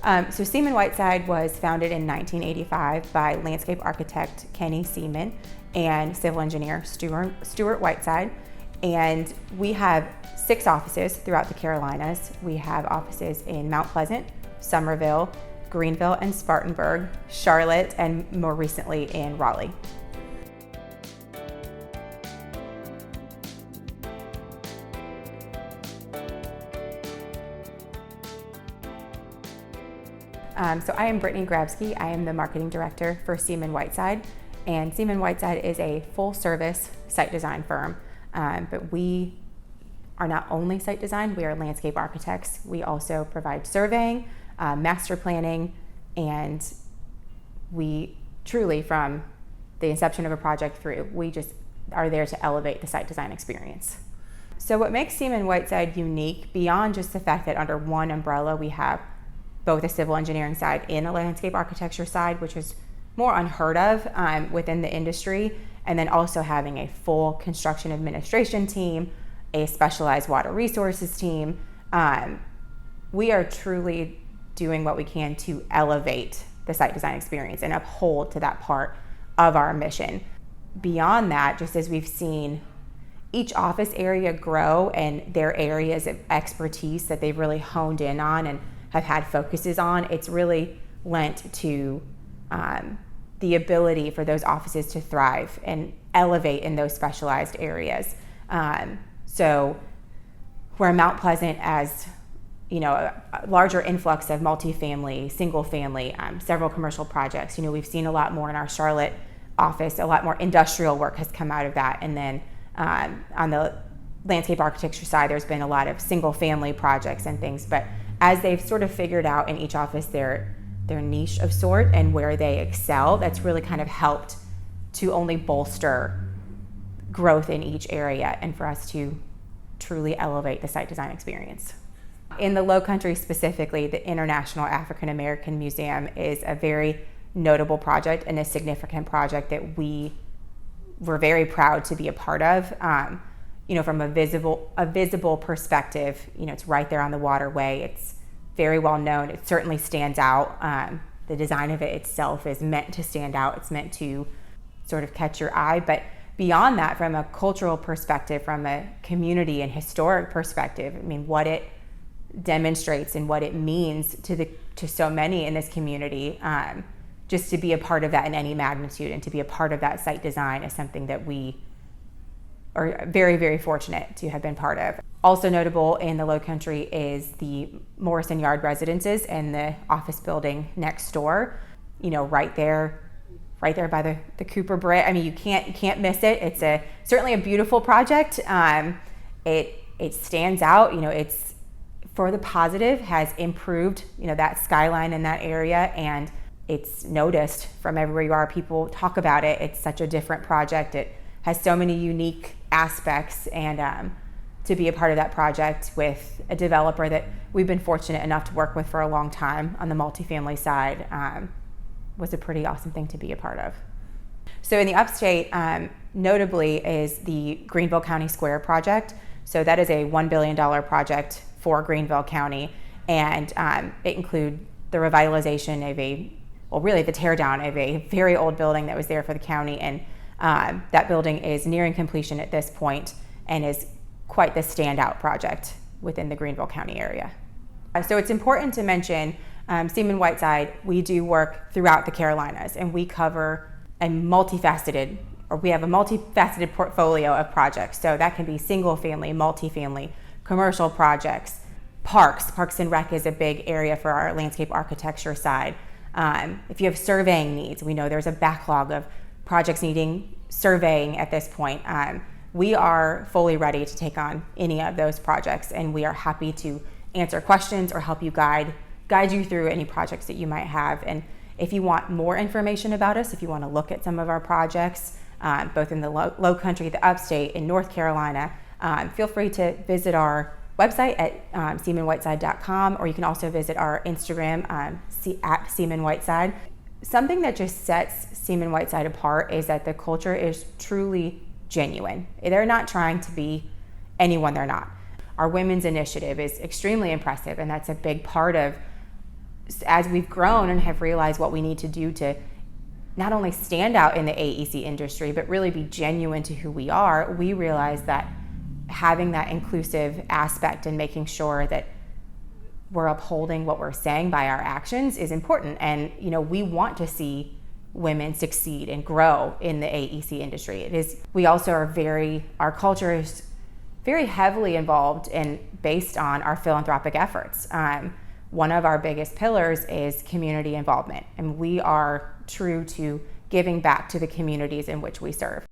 So SeamonWhiteside was founded in 1985 by landscape architect Kenny Seaman and civil engineer Stuart Whiteside. And we have 6 offices throughout the Carolinas. We have offices in Mount Pleasant, Somerville, Greenville and Spartanburg, Charlotte, and more recently in Raleigh. So I am Brittany Grabski. I am the marketing director for SeamonWhiteside, and SeamonWhiteside is a full-service site design firm. But we are not only site design, we are landscape architects. We also provide surveying, master planning, and we truly, from the inception of a project through, we just are there to elevate the site design experience. So what makes SeamonWhiteside unique, beyond just the fact that under one umbrella we have both a civil engineering side and a landscape architecture side, which is more unheard of within the industry, and then also having a full construction administration team, a specialized water resources team. We are truly doing what we can to elevate the site design experience and uphold to that part of our mission. Beyond that, just as we've seen each office area grow and their areas of expertise that they've really honed in on and have had focuses on, it's really lent to the ability for those offices to thrive and elevate in those specialized areas. So where Mount Pleasant, as you know, a larger influx of multifamily, single family, several commercial projects, we've seen a lot more in our Charlotte office, a lot more industrial work has come out of that. And then on the landscape architecture side, there's been a lot of single family projects and things, but as they've sort of figured out in each office their niche of sort and where they excel, that's really kind of helped to only bolster growth in each area and for us to truly elevate the site design experience. In the Low Country specifically, the International African American Museum is a very notable project and a significant project that we were very proud to be a part of. From a visible perspective, it's right there on the waterway. It's very well known. It certainly stands out. The design of it itself is meant to stand out. It's meant to sort of catch your eye. But beyond that, from a cultural perspective, from a community and historic perspective, what it demonstrates and what it means to so many in this community, just to be a part of that in any magnitude and to be a part of that site design is something that we are very, very fortunate to have been part of. Also notable in the Low Country is the Morrison Yard residences and the office building next door. Right there by the Cooper Bridge. You can't miss it. It's certainly a beautiful project. It stands out. It's for the positive, has improved. That skyline in that area, and it's noticed from everywhere you are. People talk about it. It's such a different project. It has so many unique aspects, and to be a part of that project with a developer that we've been fortunate enough to work with for a long time on the multifamily side was a pretty awesome thing to be a part of. So in the upstate, notably is the Greenville County Square project. So that is a $1 billion project for Greenville County, and it includes the revitalization of the tear down of a very old building that was there for the county, and that building is nearing completion at this point and is quite the standout project within the Greenville County area. So it's important to mention SeamonWhiteside, we do work throughout the Carolinas, and we cover we have a multifaceted portfolio of projects. So that can be single family, multifamily, commercial projects, Parks and Rec is a big area for our landscape architecture side. If you have surveying needs, we know there's a backlog of projects needing surveying at this point. We are fully ready to take on any of those projects, and we are happy to answer questions or help you guide you through any projects that you might have. And if you want more information about us, if you want to look at some of our projects, both in the Low Country, the Upstate, in North Carolina, feel free to visit our website at SeamonWhiteside.com, or you can also visit our Instagram at SeamonWhiteside. Something that just sets SeamonWhiteside apart is that the culture is truly genuine. They're not trying to be anyone they're not. Our women's initiative is extremely impressive, and that's a big part of as we've grown and have realized what we need to do to not only stand out in the AEC industry, but really be genuine to who we are, we realize that having that inclusive aspect and making sure that we're upholding what we're saying by our actions is important. And we want to see women succeed and grow in the AEC industry. We also are our culture is very heavily involved and based on our philanthropic efforts. One of our biggest pillars is community involvement, and we are true to giving back to the communities in which we serve.